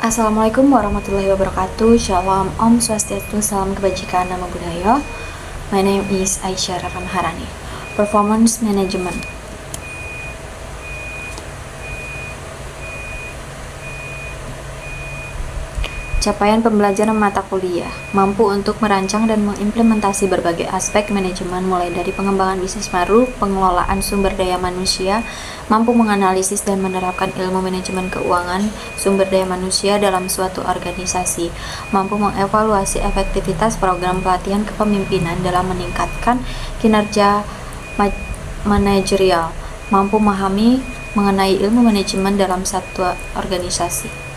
Assalamualaikum warahmatullahi wabarakatuh. Shalom, Om Swastiastu, salam kebajikan, nama budaya. My name is Aisyah Rara Maharani. Performance Management. Capaian pembelajaran mata kuliah mampu untuk merancang dan mengimplementasi berbagai aspek manajemen, mulai dari pengembangan bisnis baru, pengelolaan sumber daya manusia, mampu menganalisis dan menerapkan ilmu manajemen keuangan sumber daya manusia dalam suatu organisasi, mampu mengevaluasi efektivitas program pelatihan kepemimpinan dalam meningkatkan kinerja manajerial, mampu memahami mengenai ilmu manajemen dalam satu organisasi.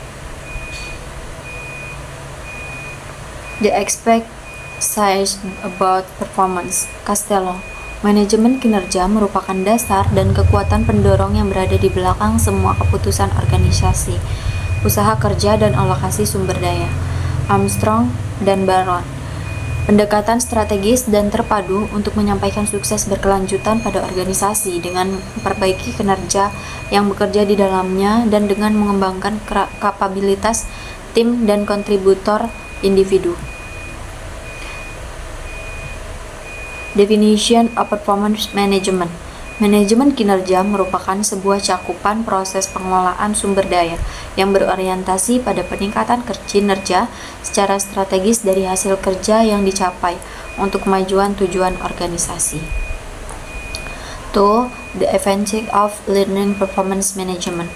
The expertise about performance. Castello. Manajemen kinerja merupakan dasar dan kekuatan pendorong yang berada di belakang semua keputusan organisasi, usaha kerja, dan alokasi sumber daya. Armstrong dan Baron. Pendekatan strategis dan terpadu untuk menyampaikan sukses berkelanjutan pada organisasi dengan memperbaiki kinerja yang bekerja di dalamnya dan dengan mengembangkan kapabilitas tim dan kontributor individu. Definition of Performance Management. Manajemen kinerja merupakan sebuah cakupan proses pengelolaan sumber daya yang berorientasi pada peningkatan kinerja secara strategis dari hasil kerja yang dicapai untuk kemajuan tujuan organisasi. 2. The Advantage of Learning Performance Management.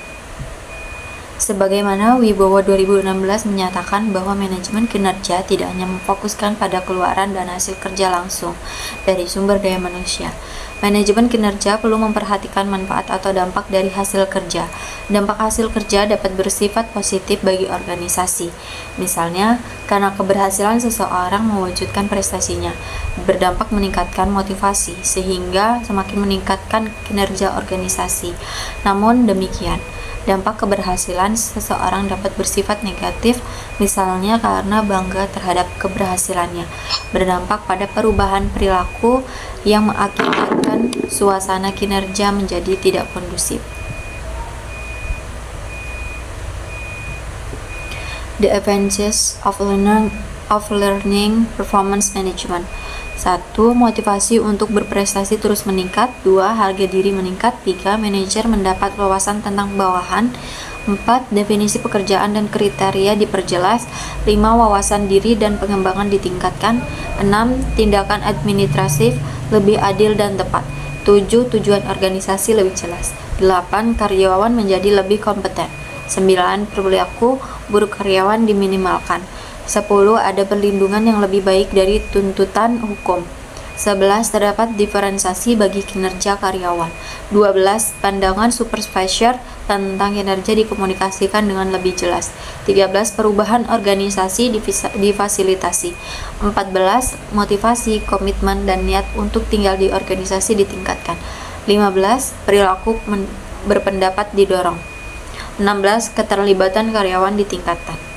Sebagaimana Wibowo 2016 menyatakan bahwa manajemen kinerja tidak hanya memfokuskan pada keluaran dan hasil kerja langsung dari sumber daya manusia. Manajemen kinerja perlu memperhatikan manfaat atau dampak dari hasil kerja. Dampak hasil kerja dapat bersifat positif bagi organisasi. Misalnya, karena keberhasilan seseorang mewujudkan prestasinya, berdampak meningkatkan motivasi sehingga semakin meningkatkan kinerja organisasi. Namun demikian, dampak keberhasilan seseorang dapat bersifat negatif, misalnya karena bangga terhadap keberhasilannya, berdampak pada perubahan perilaku yang mengakibatkan suasana kinerja menjadi tidak kondusif. The advantages of learning performance management. 1. Motivasi untuk berprestasi terus meningkat. 2. Harga diri meningkat. 3. Manajer mendapat wawasan tentang bawahan. 4. Definisi pekerjaan dan kriteria diperjelas. 5. Wawasan diri dan pengembangan ditingkatkan. 6. Tindakan administratif lebih adil dan tepat. 7. Tujuan organisasi lebih jelas. 8. Karyawan menjadi lebih kompeten. 9. Perilaku buruk karyawan diminimalkan. 10. Ada perlindungan yang lebih baik dari tuntutan hukum. 11. Terdapat diferensiasi bagi kinerja karyawan. 12. Pandangan supervisor tentang kinerja dikomunikasikan dengan lebih jelas. 13. Perubahan organisasi difasilitasi. 14. Motivasi, komitmen, dan niat untuk tinggal di organisasi ditingkatkan. 15. Perilaku berpendapat didorong. 16. Keterlibatan karyawan ditingkatkan.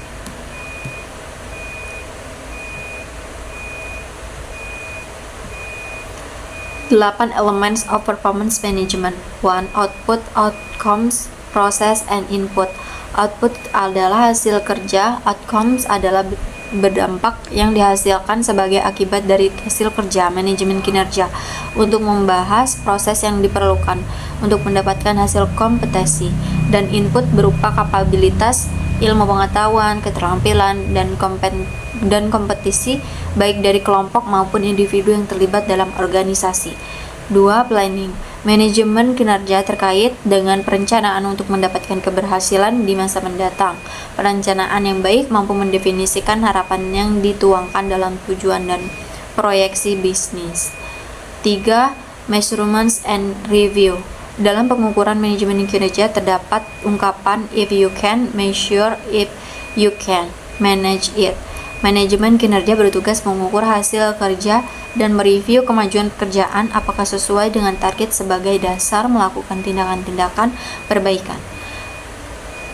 8 Elements of Performance Management. 1. Output, Outcomes, Process, and Input. Output adalah hasil kerja, outcomes adalah berdampak yang dihasilkan sebagai akibat dari hasil kerja. Manajemen kinerja untuk membahas proses yang diperlukan untuk mendapatkan hasil kompetensi, dan input berupa kapabilitas, ilmu pengetahuan, keterampilan, dan kompetisi baik dari kelompok maupun individu yang terlibat dalam organisasi. 2. Planning. Manajemen kinerja terkait dengan perencanaan untuk mendapatkan keberhasilan di masa mendatang. Perencanaan yang baik mampu mendefinisikan harapan yang dituangkan dalam tujuan dan proyeksi bisnis. 3. Measurements and Review. Dalam pengukuran manajemen kinerja terdapat ungkapan if you can measure, if you can manage it. Manajemen kinerja bertugas mengukur hasil kerja dan mereview kemajuan pekerjaan apakah sesuai dengan target sebagai dasar melakukan tindakan-tindakan perbaikan.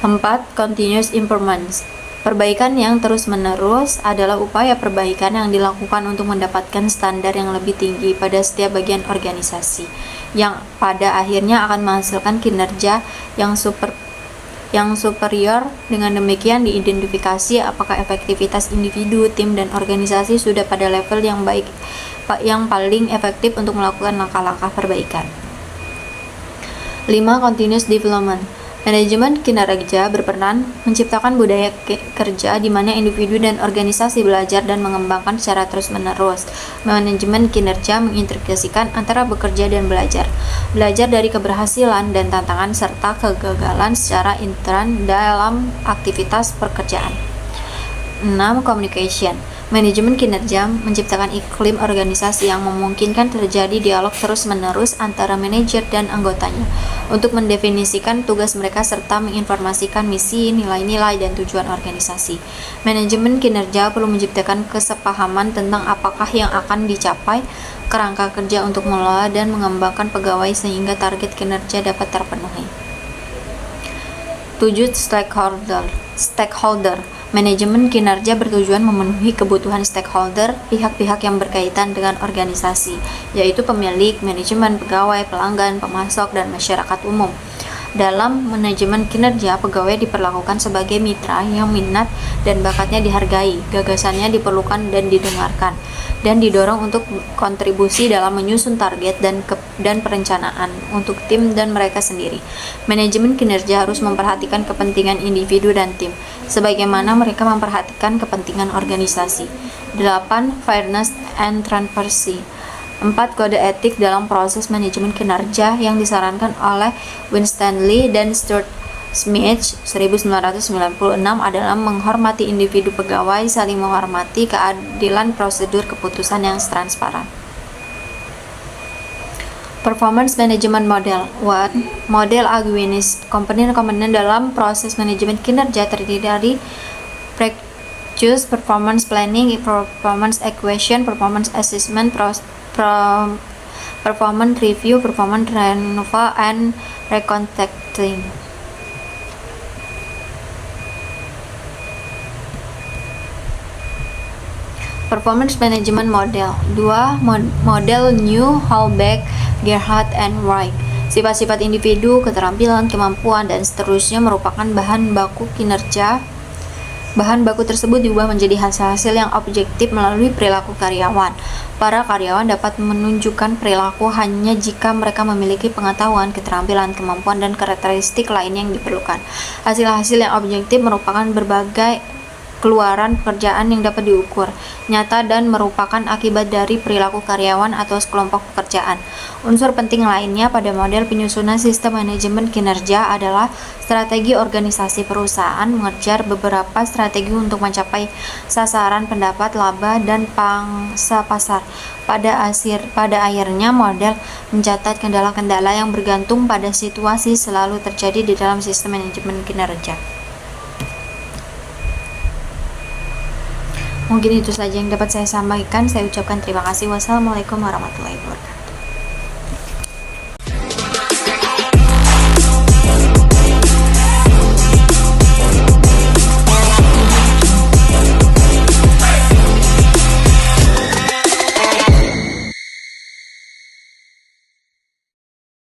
4. Continuous improvements. Perbaikan yang terus-menerus adalah upaya perbaikan yang dilakukan untuk mendapatkan standar yang lebih tinggi pada setiap bagian organisasi, yang pada akhirnya akan menghasilkan kinerja yang yang superior. Dengan demikian diidentifikasi apakah efektivitas individu, tim, dan organisasi sudah pada level yang baik, yang paling efektif untuk melakukan langkah-langkah perbaikan. 5. Continuous development. Manajemen kinerja berperan menciptakan budaya kerja di mana individu dan organisasi belajar dan mengembangkan secara terus-menerus. Manajemen kinerja mengintegrasikan antara bekerja dan belajar. Belajar dari keberhasilan dan tantangan serta kegagalan secara intern dalam aktivitas pekerjaan. 6. Communication. Manajemen kinerja menciptakan iklim organisasi yang memungkinkan terjadi dialog terus-menerus antara manajer dan anggotanya untuk mendefinisikan tugas mereka serta menginformasikan misi, nilai-nilai, dan tujuan organisasi. Manajemen kinerja perlu menciptakan kesepahaman tentang apakah yang akan dicapai, kerangka kerja untuk mengelola dan mengembangkan pegawai sehingga target kinerja dapat terpenuhi. 7. Stakeholder. Manajemen kinerja bertujuan memenuhi kebutuhan stakeholder, pihak-pihak yang berkaitan dengan organisasi, yaitu pemilik, manajemen, pegawai, pelanggan, pemasok, dan masyarakat umum. Dalam manajemen kinerja, pegawai diperlakukan sebagai mitra yang minat dan bakatnya dihargai, gagasannya diperlukan dan didengarkan, dan didorong untuk kontribusi dalam menyusun target dan perencanaan untuk tim dan mereka sendiri. Manajemen kinerja harus memperhatikan kepentingan individu dan tim, sebagaimana mereka memperhatikan kepentingan organisasi. 8. Fairness and transparency. 4. Kode etik dalam proses manajemen kinerja yang disarankan oleh Winstanley dan Stuart Smith 1996 adalah menghormati individu pegawai, saling menghormati keadilan prosedur keputusan yang transparan. Performance Management Model. 1. Model Aguinis. Komponen-komponen dalam proses manajemen kinerja terdiri dari practice, performance planning, performance equation, performance assessment, performance review, performance renewal, and recontracting. Performance Management Model. 2. Model New, Hallback, Gerhardt, and Wright. Sifat-sifat individu, keterampilan, kemampuan, dan seterusnya merupakan bahan baku kinerja. Bahan baku tersebut diubah menjadi hasil-hasil yang objektif melalui perilaku karyawan. Para karyawan dapat menunjukkan perilaku hanya jika mereka memiliki pengetahuan, keterampilan, kemampuan, dan karakteristik lain yang diperlukan. Hasil-hasil yang objektif merupakan berbagai keluaran pekerjaan yang dapat diukur, nyata, dan merupakan akibat dari perilaku karyawan atau sekelompok pekerjaan. Unsur penting lainnya pada model penyusunan sistem manajemen kinerja adalah strategi organisasi perusahaan mengejar beberapa strategi untuk mencapai sasaran pendapat, laba, dan pangsa pasar. Pada akhirnya, model mencatat kendala-kendala yang bergantung pada situasi selalu terjadi di dalam sistem manajemen kinerja. Mungkin itu saja yang dapat saya sampaikan. Saya ucapkan terima kasih. Wassalamualaikum warahmatullahi wabarakatuh.